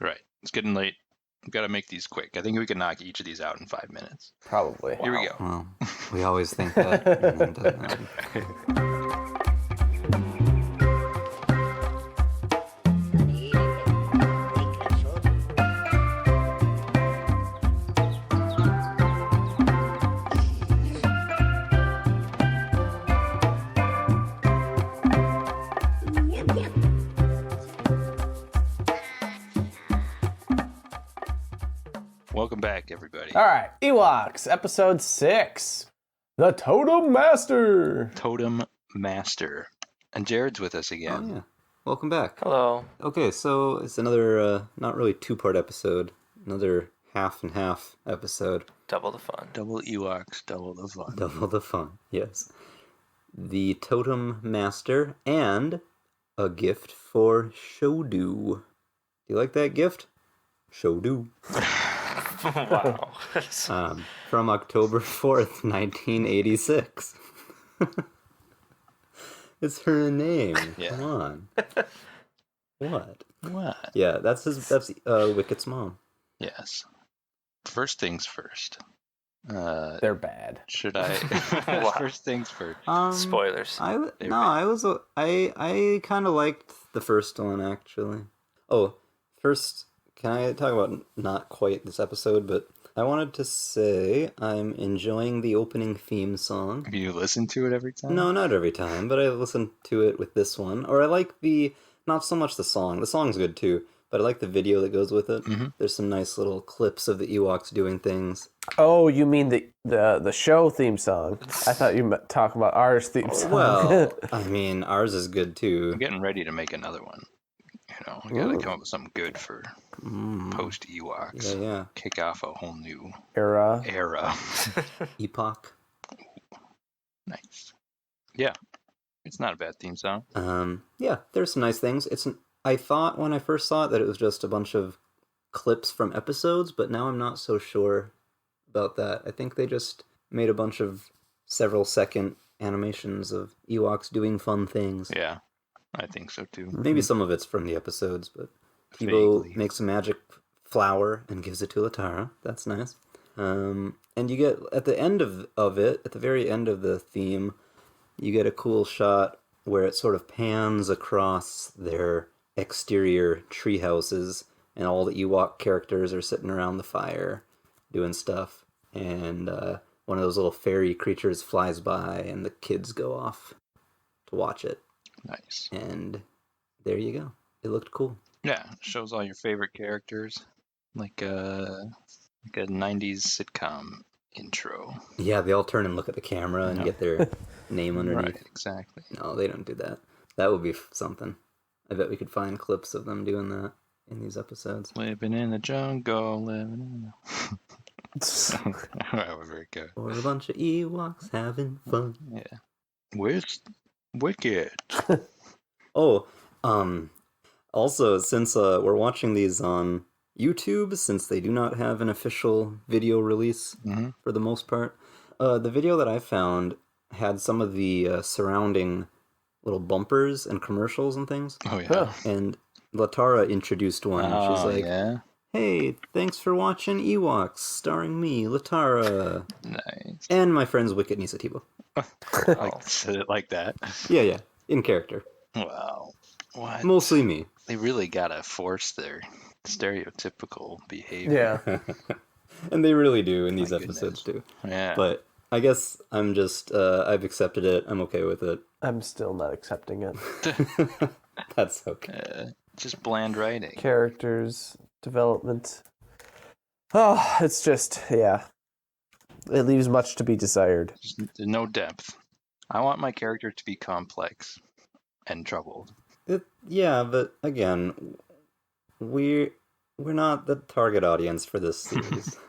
Right. It's getting late. We've got to make these quick. I think we can knock each of these out in 5 minutes. Probably. Here we go. Well, we always think that. And then it doesn't happen. Welcome back, everybody. All right, Ewoks, episode 6, the Totem Master. Totem Master. And Jared's with us again. Oh, yeah. Welcome back. Hello. Okay, so it's another, not really two-part episode, another half and half episode. Double the fun. Double Ewoks, double the fun. Double the fun, yes. The Totem Master and a gift for Shodu. Do you like that gift? Shodu. Wow. From October 4th, 1986. It's her name. Yeah. Come on. What? What? Yeah, that's Wicket's mom. Yes. First things first. They're bad. Should I? Wow. First things first. Spoilers. I kind of liked the first one actually. Oh, first, can I talk about not quite this episode, but I wanted to say I'm enjoying the opening theme song. You listen to it every time? No, not every time, but I listen to it with this one. Or I like not so much the song. The song's good too, but I like the video that goes with it. Mm-hmm. There's some nice little clips of the Ewoks doing things. Oh, you mean the show theme song? I thought you meant talking about ours theme song. Well, I mean, ours is good too. I'm getting ready to make another one. You know, we gotta come up with something good for post Ewoks. Yeah. Kick off a whole new Era. Epoch. Nice. Yeah. It's not a bad theme song. Yeah, there's some nice things. I thought when I first saw it that it was just a bunch of clips from episodes, but now I'm not so sure about that. I think they just made a bunch of several second animations of Ewoks doing fun things. Yeah. I think so too. Maybe some of it's from the episodes, but Tebow Vaguely. makes a magic flower and gives it to Latara. That's nice. And you get, at the end of it, at the very end of the theme, you get a cool shot where it sort of pans across their exterior tree houses, and all the Ewok characters are sitting around the fire doing stuff. And one of those little fairy creatures flies by, and the kids go off to watch it. Nice. And there you go. It looked cool. Yeah, shows all your favorite characters. Like a 90s sitcom intro. Yeah, they all turn and look at the camera and get their name underneath. Right, exactly. No, they don't do that. That would be something. I bet we could find clips of them doing that in these episodes. Living in the jungle, living in the... Very good. Or a bunch of Ewoks having fun. Yeah. Where's Wicked? Oh, also, since we're watching these on YouTube, since they do not have an official video release for the most part, the video that I found had some of the surrounding little bumpers and commercials and things. Oh, yeah. And Latara introduced one. Oh, She's like, yeah? "Hey, thanks for watching Ewoks, starring me, Latara, Nice. and my friends Wicket and Tebow." Like, said it like that. Yeah, in character. Wow. What? Mostly me. They really gotta force their stereotypical behavior. Yeah. And they really do in these My episodes too. Yeah. But I guess I'm just, I've accepted it. I'm okay with it. I'm still not accepting it. That's okay. Just bland writing. Characters, development. Oh, it's just, yeah. It leaves much to be desired. Just no depth. I want my character to be complex and troubled. Yeah, but again, we're not the target audience for this series.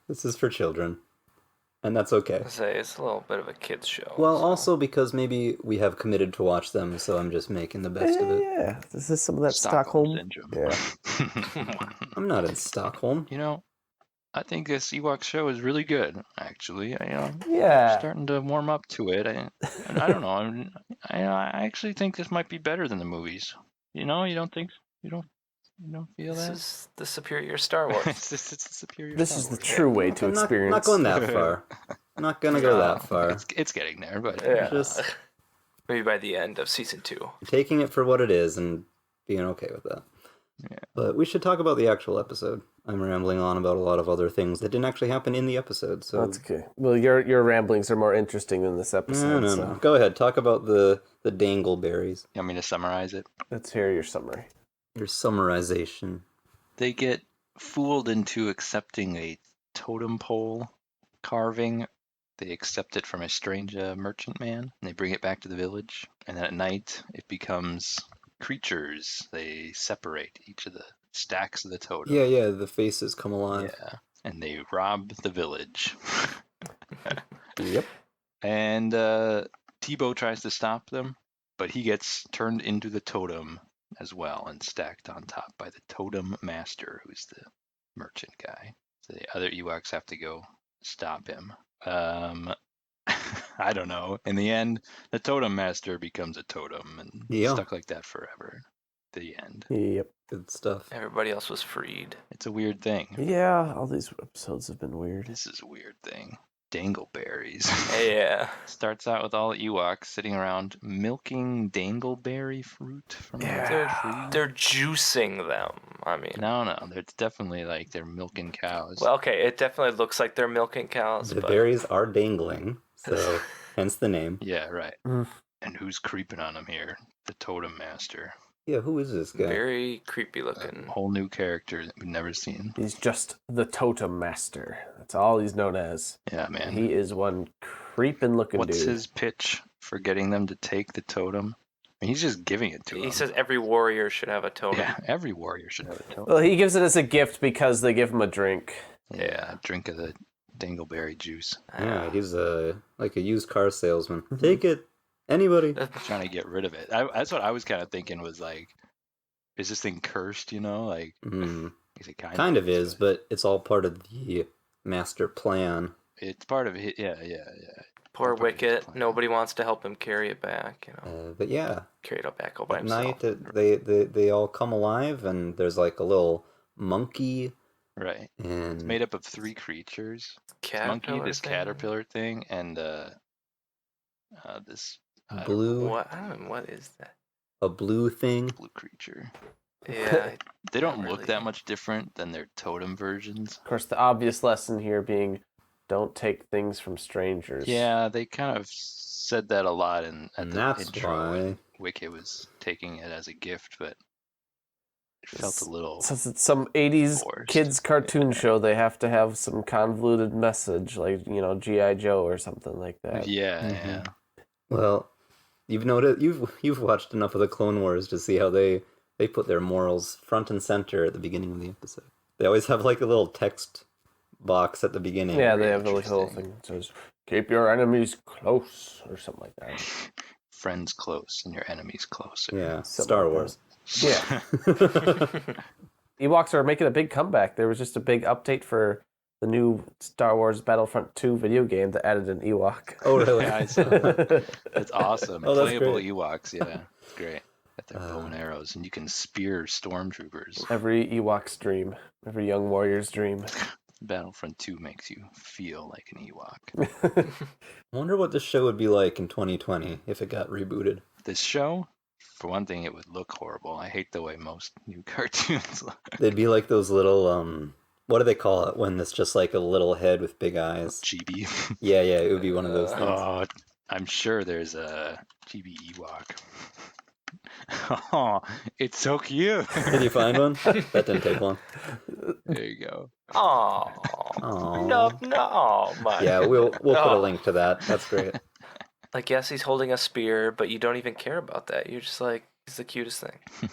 This is for children. And that's okay. I say it's a little bit of a kids show. Well, so. also because maybe we have committed to watch them, so I'm just making the best of it. Yeah, this is some of that Stockholm. syndrome. Yeah. I'm not in Stockholm. You know, I think this Ewok show is really good. Actually, I'm Yeah. starting to warm up to it. I don't know. I actually think this might be better than the movies. You know, you don't think? You don't? You don't feel This that? is the superior Star Wars. it's the superior. This Star is the Wars. true way to I'm not experience. going that far. I'm not gonna go that far. It's getting there, but Yeah. Just Maybe by the end of season 2. taking it for what it is and being okay with that. Yeah. But we should talk about the actual episode. I'm rambling on about a lot of other things that didn't actually happen in the episode. So That's okay. Well, your ramblings are more interesting than this episode. no. Go ahead. Talk about the dangleberries. You want me to summarize it? Let's hear your summary. Your summarization. They get fooled into accepting a totem pole carving. They accept it from a strange merchant man, and they bring it back to the village. And then at night, it becomes creatures. They separate each of the stacks of the totem. Yeah. The faces come alive. Yeah, and they rob the village. Yep. And Tebow tries to stop them, but he gets turned into the totem as well and stacked on top by the totem master, who's the merchant guy. So the other Ewoks have to go stop him. I don't know. In the end, the totem master becomes a totem and stuck like that forever. The end. Yep. Good stuff. Everybody else was freed. It's a weird thing. Yeah, all these episodes have been weird. This is a weird thing. Dangleberries. Yeah. Starts out with all Ewoks sitting around milking dangleberry fruit from a tree. They're juicing them. I mean, No, it's definitely like they're milking cows. well, okay, it definitely looks like they're milking cows. The but berries are dangling, so hence the name. Yeah, right. Mm. And who's creeping on them here? The Totem Master. Yeah, who is this guy? very creepy A looking. whole new character that we've never seen. He's just the totem master. That's all he's known as. Yeah, man. He is one creeping looking What's dude. his pitch for getting them to take the totem? I mean, he's just giving it to them. He says every warrior should have a totem. Yeah, every warrior should have a totem. Well, he gives it as a gift because they give him a drink. Yeah, drink of the dangleberry juice. Yeah, he's like a used car salesman. Take it, anybody. Trying to get rid of it. That's what I was kind of thinking was like, is this thing cursed, you know? Like, is it Kind of is, but it's all part of the master plan. It's part of it. Yeah. Poor Part of his Wicket. plan. Nobody wants to help him carry it back. You know, But yeah, carry it back all by at himself. night they all come alive, and there's like a little monkey, Right. and It's made up of 3 creatures. Monkey, this caterpillar thing, and this blue, What? I don't know. What is that? a blue thing. blue creature. Yeah. They don't Not look really. that much different than their totem versions. Of course, the obvious lesson here being don't take things from strangers. Yeah, they kind of said that a lot at And the that's intro when why. Wicket was taking it as a gift, but it felt a little. Since it's some 80s Forced. kids cartoon show, they have to have some convoluted message, like, G.I. Joe or something like that. Yeah. Well, you've watched enough of the Clone Wars to see how they put their morals front and center at the beginning of the episode. They always have like a little text box at the beginning. Yeah, they have like a little Interesting. thing that says, keep your enemies close, or something like that. Friends close and your enemies closer. Yeah, Something Star like Wars. Yeah. Ewoks are making a big comeback. There was just a big update for the new Star Wars Battlefront 2 video game that added an Ewok. Oh, really? Yeah, I saw that. That's awesome. Oh, that's Playable great. Ewoks, yeah. It's great. Got their bow and arrows, and you can spear stormtroopers. Every Ewok's dream. Every young warrior's dream. Battlefront 2 makes you feel like an Ewok. I wonder what this show would be like in 2020 if it got rebooted. This show, for one thing, it would look horrible. I hate the way most new cartoons look. They'd be like those little what do they call it when it's just like a little head with big eyes? Chibi. Yeah, it would be one of those things. Oh, I'm sure there's a Chibi Ewok. Oh, it's so cute. Did you find one? That didn't take long. There you go. Oh. Aw. No, my. Yeah, we'll put a Oh. link to that. That's great. Like, yes, he's holding a spear, but you don't even care about that. You're just like, he's the cutest thing.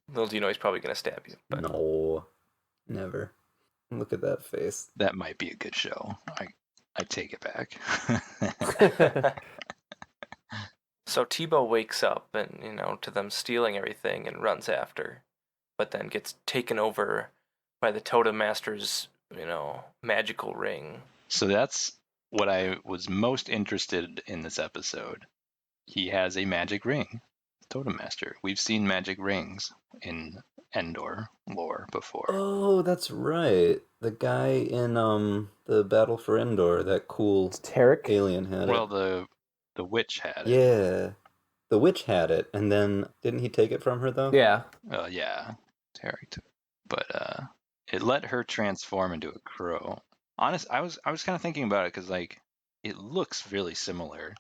Little do you know he's probably gonna stab you. But No, never. Look at that face. That might be a good show. I take it back. So Tebow wakes up and, to them stealing everything and runs after, but then gets taken over by the Totem Master's, magical ring. So that's what I was most interested in this episode. He has a magic ring Totem Master. We've seen magic rings in Endor lore before. Oh, that's right. The guy in the Battle for Endor, that cool Tarek? alien had Well, it. the witch had it. Yeah. The witch had it, and then didn't he take it from her though? Yeah. Yeah, Terry took. But it let her transform into a crow. Honest, I was kind of thinking about it because like it looks really similar,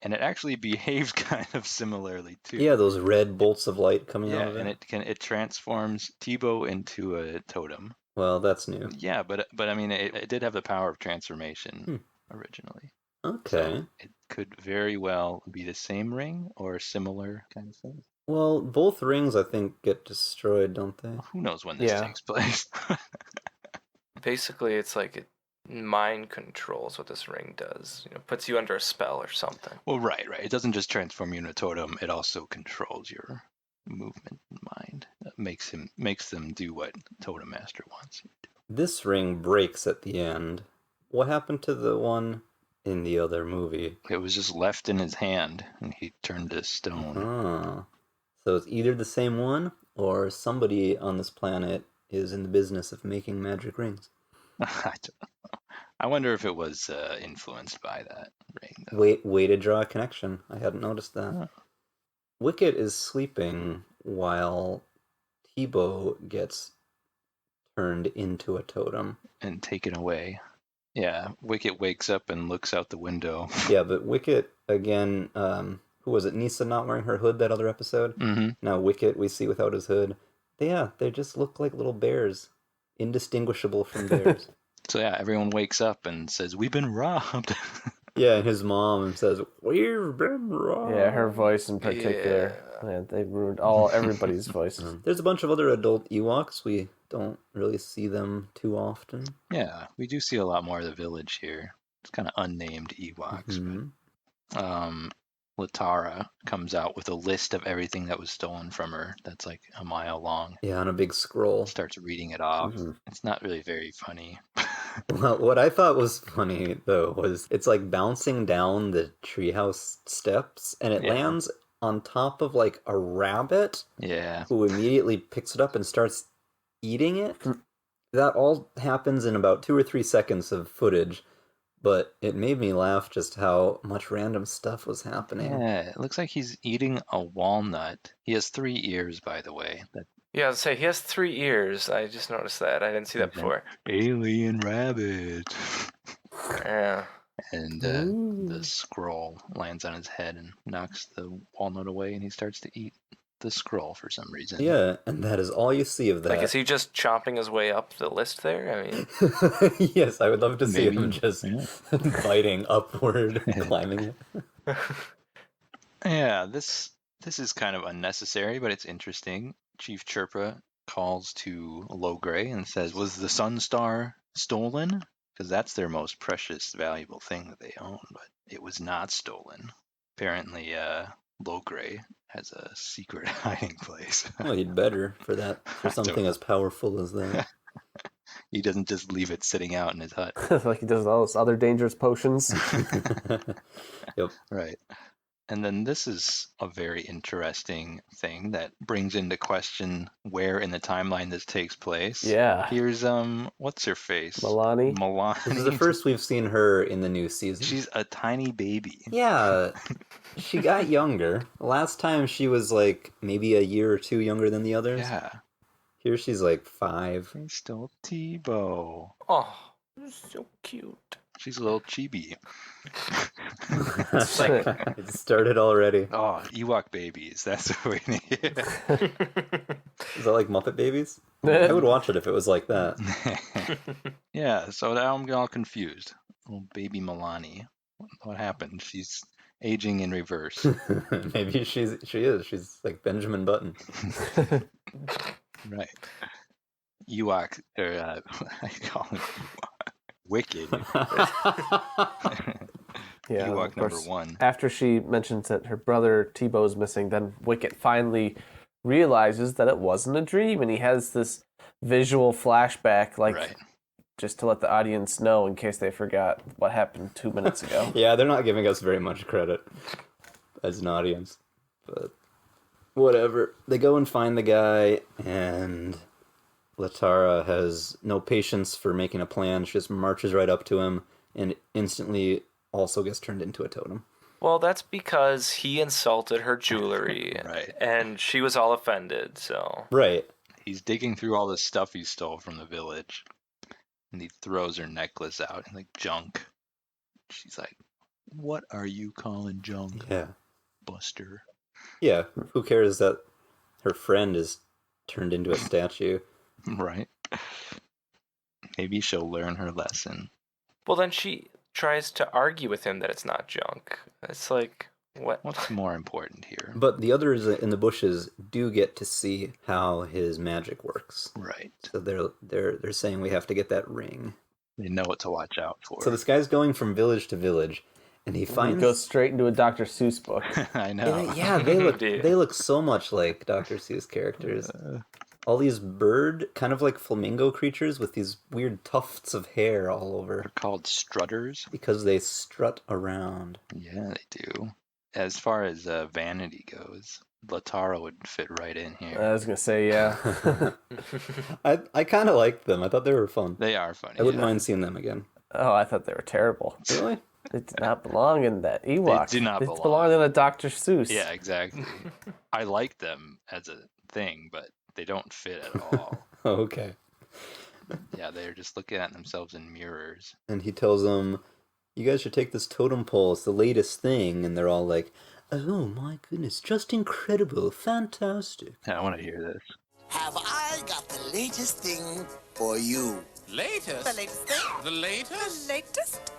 and it actually behaves kind of similarly too. Yeah, those red bolts of light coming out Yeah, of it. and it transforms Tebow into a totem. Well, that's new. Yeah, but I mean it did have the power of transformation originally. Okay. So it could very well be the same ring or similar kind of thing. Well, both rings I think get destroyed, don't they? Who knows when this Yeah. takes place? Basically, it's like it mind controls what this ring does. Puts you under a spell or something. Well, right. It doesn't just transform you into a totem. It also controls your movement and mind. It makes them do what Totem Master wants you to do. This ring breaks at the end. What happened to the one in the other movie? It was just left in his hand, and he turned to stone. Ah. So it's either the same one, or somebody on this planet is in the business of making magic rings. I don't know. I wonder if it was influenced by that ring. Though. Way to draw a connection. I hadn't noticed that. Huh. Wicket is sleeping while Tebow gets turned into a totem. And taken away. Yeah, Wicket wakes up and looks out the window. Yeah, but Wicket, again, who was it? Nisa not wearing her hood that other episode? Mm-hmm. Now Wicket we see without his hood. Yeah, they just look like little bears. Indistinguishable from bears. So yeah, everyone wakes up and says, "We've been robbed." Yeah, and his mom says, "We've been robbed." Yeah, her voice in particular. Yeah, they ruined everybody's voices. There's a bunch of other adult Ewoks. We don't really see them too often. Yeah, we do see a lot more of the village here. It's kind of unnamed Ewoks. Mhm. But, Latara comes out with a list of everything that was stolen from her. That's like a mile long. Yeah, on a big scroll. Starts reading it off. Mhm. It's not really very funny. Well, what I thought was funny though was it's like bouncing down the treehouse steps, and it Yeah. lands on top of like a rabbit Yeah. who immediately picks it up and starts eating it. That all happens in about 2 or 3 seconds of footage, but it made me laugh just how much random stuff was happening. Yeah, it looks like he's eating a walnut. He has 3 ears, by the way. That Yeah, I'd say he has 3 ears. I just noticed that. I didn't see that Okay. before. alien rabbit. Yeah. And the scroll lands on his head and knocks the walnut away, and he starts to eat the scroll for some reason. Yeah, and that is all you see of that. Like, is he just chomping his way up the list there? I mean, Yes, I would love to see Maybe, him just yeah. biting upward, climbing it. Yeah, this is kind of unnecessary, but it's interesting. Chief Chirpa calls to Logray and says, "Was the Sun Star stolen?" Because that's their most precious, valuable thing that they own, but it was not stolen. Apparently, Logray has a secret hiding place. Well, he'd better for that, for I don't something know. as powerful as that. He doesn't just leave it sitting out in his hut. Like he does all those other dangerous potions. Yep. Right. And then this is a very interesting thing that brings into question where in the timeline this takes place. Yeah. Here's what's her face? Milani. This is the first we've seen her in the new season. She's a tiny baby. Yeah, she got younger. Last time she was like maybe a year or 2 younger than the others. Yeah. Here she's like 5. They stole Tebow. oh, so cute. She's a little chibi. It started already. Oh, Ewok babies. That's what we need. Is that like Muppet Babies? I would watch it if it was like that. Yeah, so now I'm all confused. Little baby Milani. What happened? She's aging in reverse. Maybe she is. She's like Benjamin Button. Right. Ewok, or I call him Ewok. Wicked. Yeah, Ewok of course. number 1. After she mentions that her brother Tebow's missing, then Wicket finally realizes that it wasn't a dream, and he has this visual flashback, like Right. just to let the audience know in case they forgot what happened 2 minutes ago. Yeah, they're not giving us very much credit as an audience, but whatever. They go and find the guy, and Latara has no patience for making a plan. She just marches right up to him and instantly also gets turned into a totem. Well, that's because he insulted her jewelry, Right. and she was all offended, so... Right. He's digging through all the stuff he stole from the village, and he throws her necklace out and like junk. She's like, "What are you calling junk, Yeah. Buster?" Yeah. Who cares that her friend is turned into a statue? Right? Maybe she'll learn her lesson. Well, then she tries to argue with him that it's not junk. It's like, what? What's more important here? But the others in the bushes do get to see how his magic works. Right. So they're saying we have to get that ring. They know what to watch out for. So this guy's going from village to village, and he finds. He goes straight into a Dr. Seuss book. I know. Yeah, they look so much like Dr. Seuss characters. All these kind of like flamingo creatures with these weird tufts of hair all over. They're called strutters. Because they strut around. Yeah, they do. As far as vanity goes, Latara would fit right in here. I was going to say, yeah. I kind of liked them. I thought they were fun. They are funny. I wouldn't mind seeing them again. Oh, I thought they were terrible. Really? They did not belong in that Ewok. They do not They belong. belong in a Dr. Seuss. Yeah, exactly. I like them as a thing, but they don't fit at all. Oh, okay. Yeah, they're just looking at themselves in mirrors. And he tells them, "You guys should take this totem pole. It's the latest thing." And they're all like, "Oh my goodness, just incredible, fantastic." I want to hear this. Have I got the latest thing for you? Latest? The latest thing? The latest? The latest?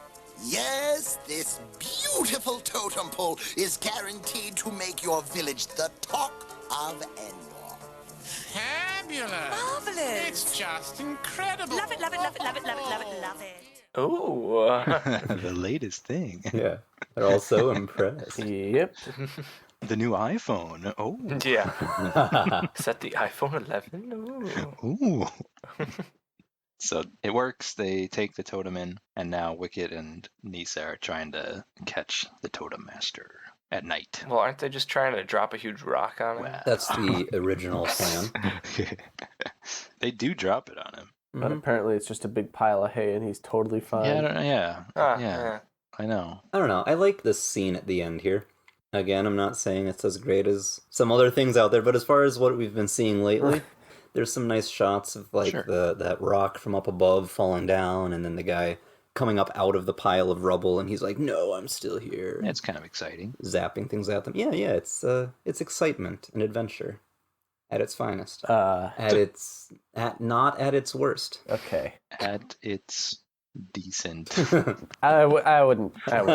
Yes, this beautiful totem pole is guaranteed to make your village the talk of Endor. Fabulous. Marvelous. It's just incredible. Love it, love it, love it, love it, love it, love it, love it. Ooh. The latest thing. Yeah. They're all so impressed. Yep. The new iPhone. Oh. Yeah. Is that the iPhone 11? Ooh. Ooh. So it works. They take the totem in, and now Wicket and Nisa are trying to catch the Totem Master at night. Well, aren't they just trying to drop a huge rock on him? Wow. That's the original plan. They do drop it on him. But apparently it's just a big pile of hay and he's totally fine. Yeah, I don't know. Yeah. Ah, Yeah. I know. I don't know. I like this scene at the end here. Again, I'm not saying it's as great as some other things out there, but as far as what we've been seeing lately, there's some nice shots of like Sure. that rock from up above falling down, and then the guy coming up out of the pile of rubble, and he's like, "No, I'm still here," It's kind of exciting. zapping things at them. Yeah, it's excitement and adventure at its finest. Not at its worst. Okay. At its decent. I wouldn't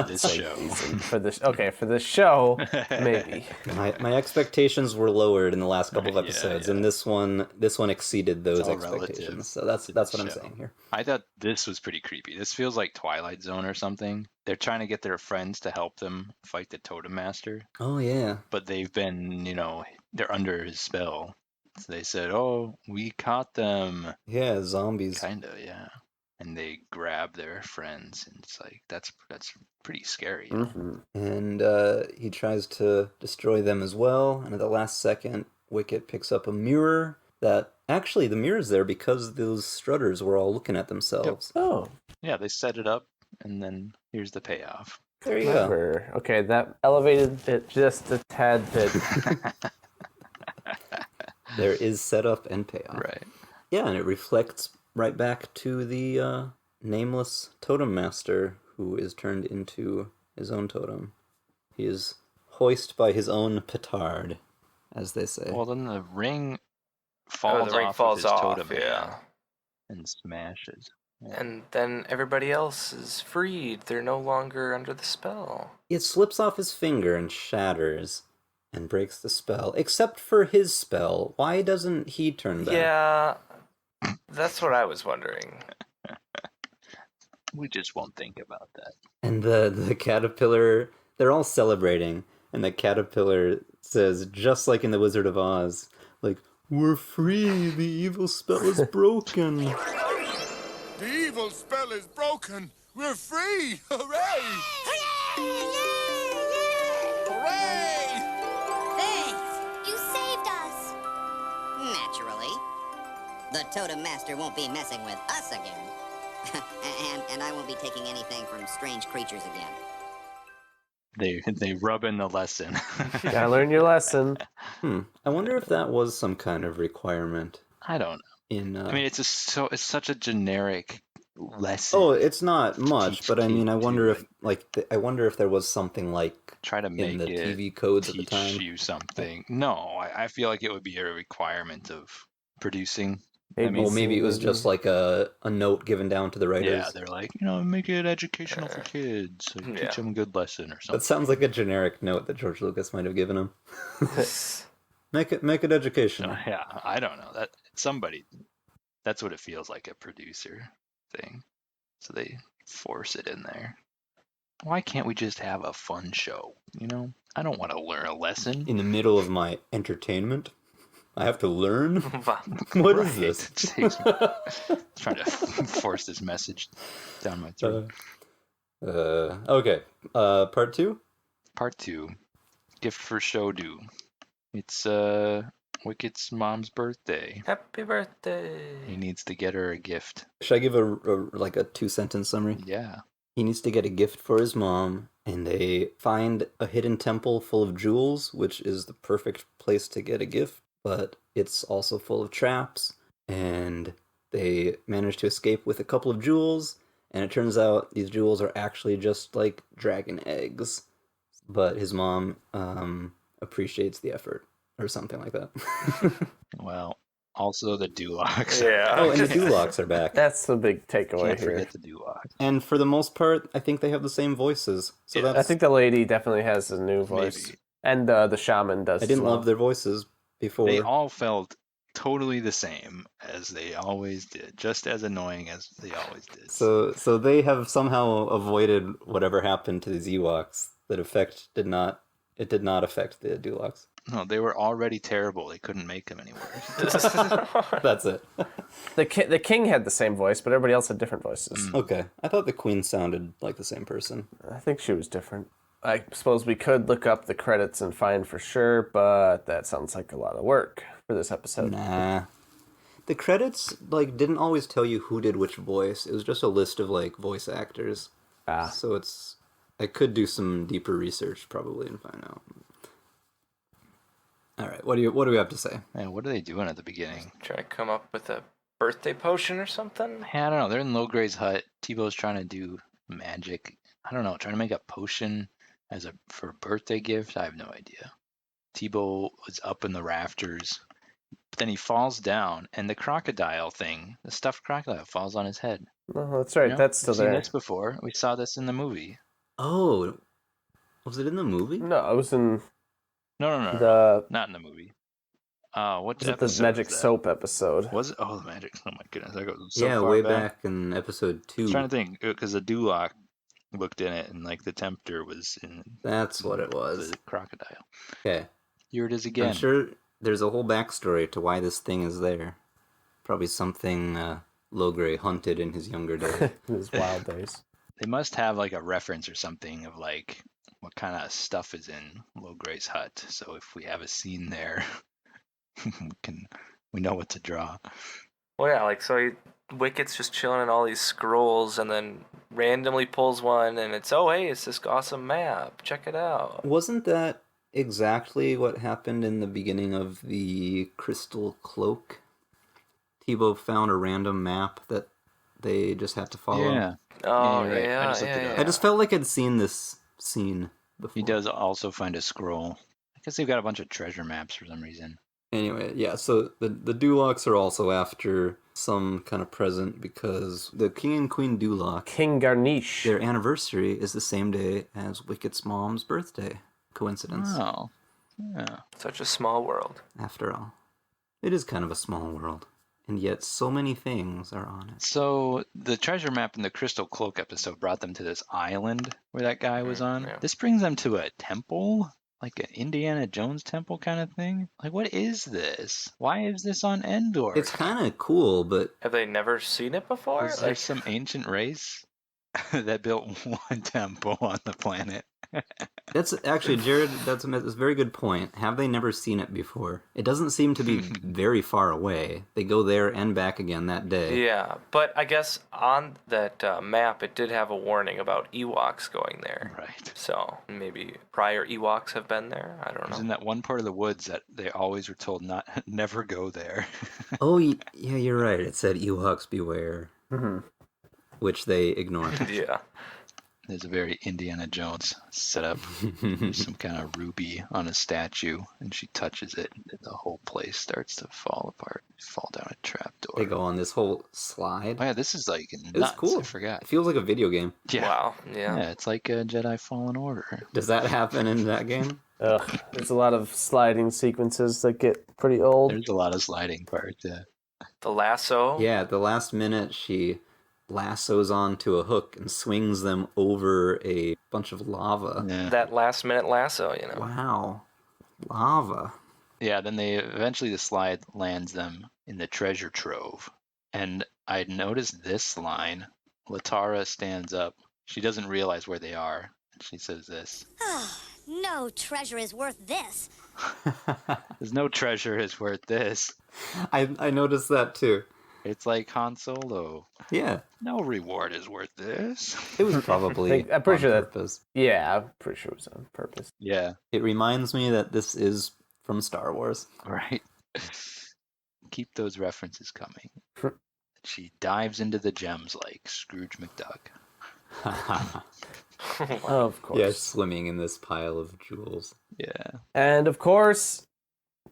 this say show. decent for this. Okay, for this show, maybe. My expectations were lowered in the last couple of Yeah, episodes, yeah. and this one exceeded those all expectations. relative So that's to what the I'm show. saying here. I thought this was pretty creepy. This feels like Twilight Zone or something. They're trying to get their friends to help them fight the Totem Master, Oh yeah. but they've been, they're under his spell. So they said, "Oh, we caught them." Yeah, zombies. Kind of, yeah. And they grab their friends, and it's like that's pretty scary. Mm-hmm. And he tries to destroy them as well. And at the last second, Wicket picks up a mirror that actually the mirror's there because those strutters were all looking at themselves. Oh, Yeah, they set it up, and then here's the payoff. There you go. clever. Okay, that elevated it just a tad bit. There is setup and payoff. Right. Yeah, and it reflects right back to the nameless totem master who is turned into his own totem. He is hoist by his own petard, as they say. Well, then the ring falls the ring off falls of his off, totem yeah. and smashes. Yeah. And then everybody else is freed. They're no longer under the spell. It slips off his finger and shatters and breaks the spell. Except for his spell. Why doesn't he turn back? Yeah, that's what I was wondering. We just won't think about that. And the caterpillar, they're all celebrating. And the caterpillar says, just like in The Wizard of Oz, like, "We're free, the evil spell is broken." The evil spell is broken. We're free. Hooray! Hooray! Thanks. You The Totem Master won't be messing with us again. and I won't be taking anything from strange creatures again. They rub in the lesson. Gotta learn your lesson. I wonder if that was some kind of requirement I don't know. in. I mean, it's such a generic lesson. Oh, it's not much, teach but I mean, I kids wonder to, if I wonder if there was something like try to make in the it TV codes at the teach time. you something. No, I feel like it would be a requirement of producing. Well, maybe it was just like a note given down to the writers. Yeah, they're like, make it educational for kids. So teach them a good lesson or something. That sounds like a generic note that George Lucas might have given him. make it educational. Yeah, I don't know. That's what it feels like, a producer thing. So they force it in there. Why can't we just have a fun show? I don't want to learn a lesson. In the middle of my entertainment, I have to learn? What is this? Trying to force this message down my throat. Okay. Part 2? Part 2. Gift for Shodu. It's Wicket's mom's birthday. Happy birthday. He needs to get her a gift. Should I give a 2-sentence summary? Yeah. He needs to get a gift for his mom, and they find a hidden temple full of jewels, which is the perfect place to get a gift, but it's also full of traps, and they manage to escape with a couple of jewels, and it turns out these jewels are actually just like dragon eggs, but his mom appreciates the effort, or something like that. Well, also the Dulocs. Yeah. Oh, and the Dulocs are back. That's the big takeaway Can't here. forget the Dulocs. And for the most part, I think they have the same voices. So Yeah. that's, I think the lady definitely has a new voice. Maybe. And the shaman does I didn't as well. love their voices before. They all felt totally the same as they always did, just as annoying as they always did. So they have somehow avoided whatever happened to the Ewoks. Did not affect the Dulocs. No, they were already terrible. They couldn't make them any worse. That's it. The king had the same voice, but everybody else had different voices. Okay, I thought the Queen sounded like the same person. I think she was different. I suppose we could look up the credits and find for sure, but that sounds like a lot of work for this episode. Nah. The credits didn't always tell you who did which voice. It was just a list of voice actors. So I could do some deeper research probably and find out. All right, what do we have to say? Man, what are they doing at the beginning? Trying to come up with a birthday potion or something? Hey, I don't know. They're in Logray's hut. Tebow's trying to do magic. I don't know. Trying to make a potion for a birthday gift. I have no idea. Tebow was up in the rafters. But then he falls down, and the crocodile thing, the stuffed crocodile, falls on his head. Oh, that's right. That's still We've seen there. this before. We saw this in the movie. Oh, was it in the movie? No, it was in No. Not in the movie. What was it the Magic Soap episode? Was it? Oh, the Magic. Oh my goodness, that goes Yeah, far way back in episode 2. I was trying to think because the Duloc looked in it, and the Tempter was in. That's what it was. The crocodile. Okay. Here it is again. I'm sure there's a whole backstory to why this thing is there. Probably something Logray hunted in his younger days. In his wild days. They must have a reference or something of what kind of stuff is in Logray's hut. So if we have a scene there, we know what to draw. Well, yeah, so Wicket's just chilling in all these scrolls and then randomly pulls one and it's this awesome map. Check it out. Wasn't that exactly what happened in the beginning of the Crystal Cloak? Tebow found a random map that they just had to follow. Yeah. Oh, Yeah, you're right. I just looked it up. I just felt like I'd seen this scene before. He does also find a scroll. I guess they've got a bunch of treasure maps for some reason. Anyway, yeah, so the Dulocs are also after some kind of present because the King and Queen Duloc, King Garnish, their anniversary is the same day as Wicket's mom's birthday. Coincidence. Oh, yeah. Such a small world. After all. It is kind of a small world. And yet so many things are on it. So the treasure map in the Crystal Cloak episode brought them to this island where that guy was on. Yeah. This brings them to a temple, like an Indiana Jones temple kind of thing. What is this? Why is this on Endor? It's kind of cool, but... Have they never seen it before? Is there some ancient race that built one temple on the planet? That's actually, Jared, that's a very good point. Have they never seen it before? It doesn't seem to be very far away. They go there and back again that day. Yeah, but I guess on that map it did have a warning about Ewoks going there. Right. So maybe prior Ewoks have been there. I don't It was know. in that one part of the woods that they always were told never go there. Oh, yeah, you're right. It said Ewoks beware, which they ignored. Yeah. There's a very Indiana Jones setup. There's some kind of ruby on a statue, and she touches it, and the whole place starts to fall apart. Fall down a trapdoor. They go on this whole slide. Oh yeah, this is like It's nuts. cool. I forgot. It feels like a video game. Yeah. Wow. Yeah. Yeah, it's like a Jedi Fallen Order. Does that happen in that game? Ugh, there's a lot of sliding sequences that get pretty old. There's a lot of sliding parts. Yeah. The lasso. Yeah, at the last minute, she lassos onto a hook and swings them over a bunch of lava. Yeah. That last minute lasso, you know. Wow. Lava. Yeah, then eventually the slide lands them in the treasure trove. And I noticed this line. Latara stands up. She doesn't realize where they are. She says this. No treasure is worth this. There's no treasure is worth this. I noticed that too. It's like Han Solo. Yeah, No reward is worth this. it was probably I'm pretty on sure that- purpose. Yeah, I'm pretty sure it was on purpose. Yeah, It reminds me that this is from Star Wars. right. Keep those references coming. She dives into the gems like Scrooge McDuck. Of course. Yeah, swimming in this pile of jewels. Yeah. And of course,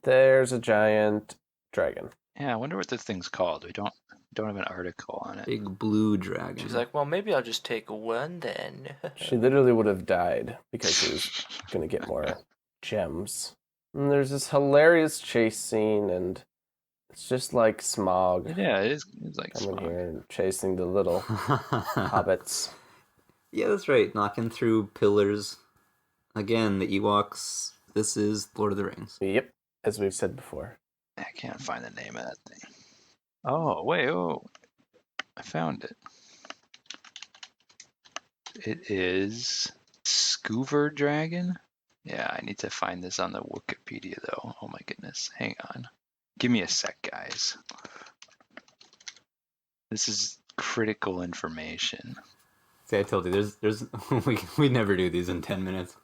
there's a giant dragon. Yeah, I wonder what this thing's called. We don't have an article on it. Big blue dragon. She's like, well, maybe I'll just take one then. She literally would have died because she was going to get more gems. And there's this hilarious chase scene, and it's just like Smog Yeah, it's like coming Smog. here and chasing the little hobbits. Yeah, that's right. Knocking through pillars. Again, the Ewoks. This is Lord of the Rings. Yep, as we've said before. I can't find the name of that thing. Oh, wait, oh. I found it. It is Scoover Dragon? Yeah, I need to find this on the Wikipedia, though. Oh my goodness. Hang on. Give me a sec, guys. This is critical information. See, I told you, there's we never do these in 10 minutes.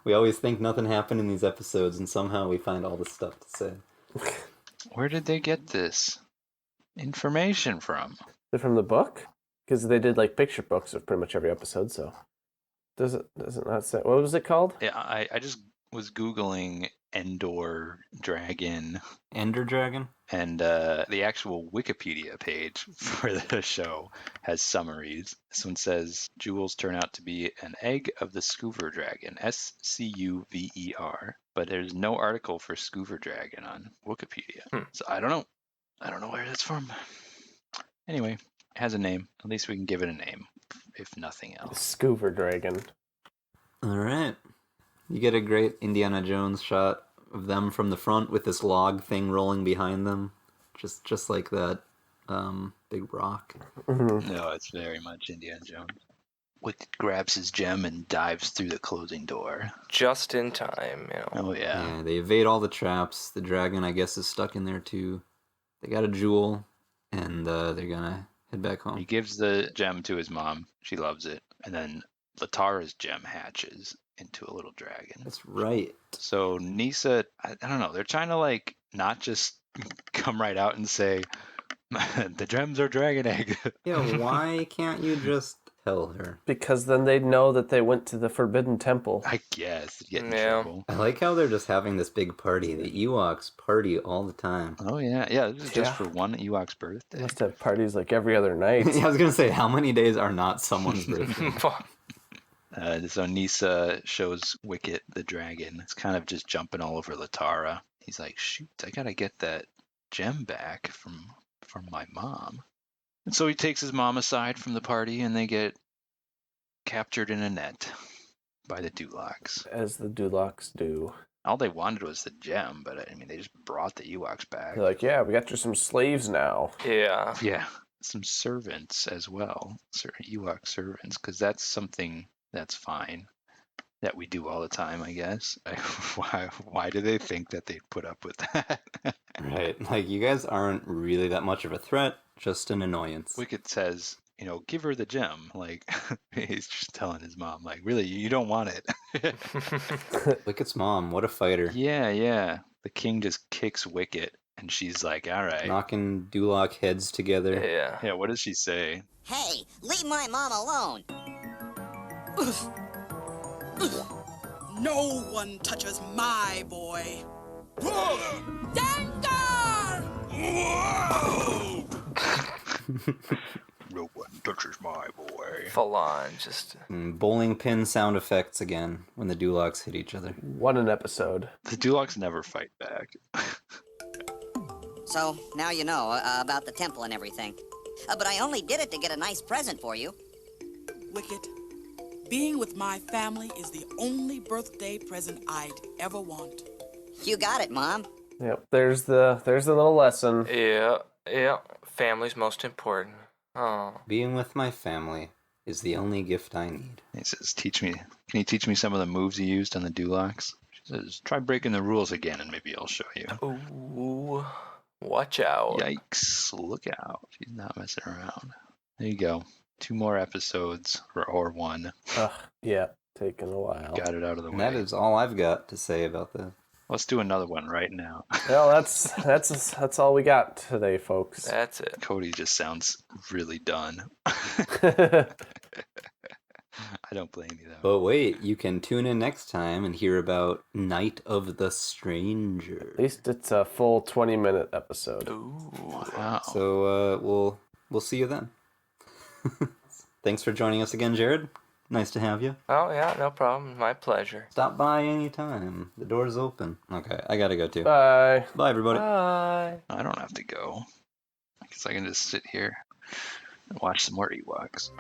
We always think nothing happened in these episodes, and somehow we find all this stuff to say. Where did they get this information from? They're from the book? Because they did like picture books of pretty much every episode, so. Does it not say? What was it called? Yeah, I just was Googling Endor Dragon, Ender Dragon? and the actual Wikipedia page for the show has summaries. This one says, jewels turn out to be an egg of the Scoover Dragon, Scuver, but there's no article for Scoover Dragon on Wikipedia. So I don't know where that's from. Anyway, it has a name. At least we can give it a name, if nothing else. Scoover Dragon. All right. You get a great Indiana Jones shot of them from the front with this log thing rolling behind them. Just like that big rock. No, it's very much Indiana Jones. Wicket grabs his gem and dives through the closing door. Just in time, you know. Oh, yeah. Yeah, they evade all the traps. The dragon, I guess, is stuck in there too. They got a jewel, and they're gonna head back He home. gives the gem to his mom. She loves it. And then Latara's gem hatches into a little dragon. That's right. So Nisa, I don't know, they're trying to like not just come right out and say, the gems are dragon egg. Yeah, why can't you just tell her? Because then they'd know that they went to the Forbidden Temple. I guess. Get in Yeah. trouble. I like how they're just having this big party. The Ewoks party all the time. Oh, yeah. Yeah, this is just Yeah. for one Ewok's They birthday. must have parties like every other night. Yeah, I was gonna say, how many days are not someone's birthday? So Nisa shows Wicket the dragon. It's kind of just jumping all over Latara. He's like, shoot, I gotta get that gem back from my mom. And so he takes his mom aside from the party, and they get captured in a net by the Dulocs. As the Dulocs do. All they wanted was the gem, but I mean, they just brought the Ewoks back. They're like, yeah, we got you some slaves now. Yeah. Yeah, some servants as well, Ewok servants, because that's something that's fine. that we do all the time, I guess. Why do they think that they'd put up with that? Right. Like, you guys aren't really that much of a threat, just an annoyance. Wicket says, give her the gem. Like, he's just telling his mom, like, really, you don't want it. Wicket's mom, what a fighter. Yeah. The king just kicks Wicket, and she's like, all right. Knocking Duloc heads together. Yeah, what does she say? Hey, leave my mom alone. No one touches my boy. No one touches my boy. Full on, just... Bowling pin sound effects again when the Dulocs hit each other. What an episode. The Dulocs never fight back. So, now you know about the temple and everything. But I only did it to get a nice present for you. Wicket, being with my family is the only birthday present I'd ever want. You got it, Mom. Yep, there's the little lesson. Yeah. Family's most important. Oh. Being with my family is the only gift I need. He says, can you teach me some of the moves you used on the Dulocs? She says, try breaking the rules again and maybe I'll show you. Ooh, watch out. Yikes, look out. She's not messing around. There you go. 2 more episodes, or 1. Yeah, taking a while. Got it out of the way. And that is all I've got to say about this. Let's do another one right now. Well, that's all we got today, folks. That's it. Cody just sounds really done. At I don't blame you, though. But wait, you can tune in next time and hear about Night of the Stranger. least it's a full 20-minute episode. Ooh. Wow. So we'll see you then. Thanks for joining us again, Jared. Nice to have you. Oh, yeah, no problem. My pleasure. Stop by anytime. The door's open. Okay, I gotta go too. Bye. Bye, everybody. Bye. I don't have to go. I guess I can just sit here and watch some more Ewoks.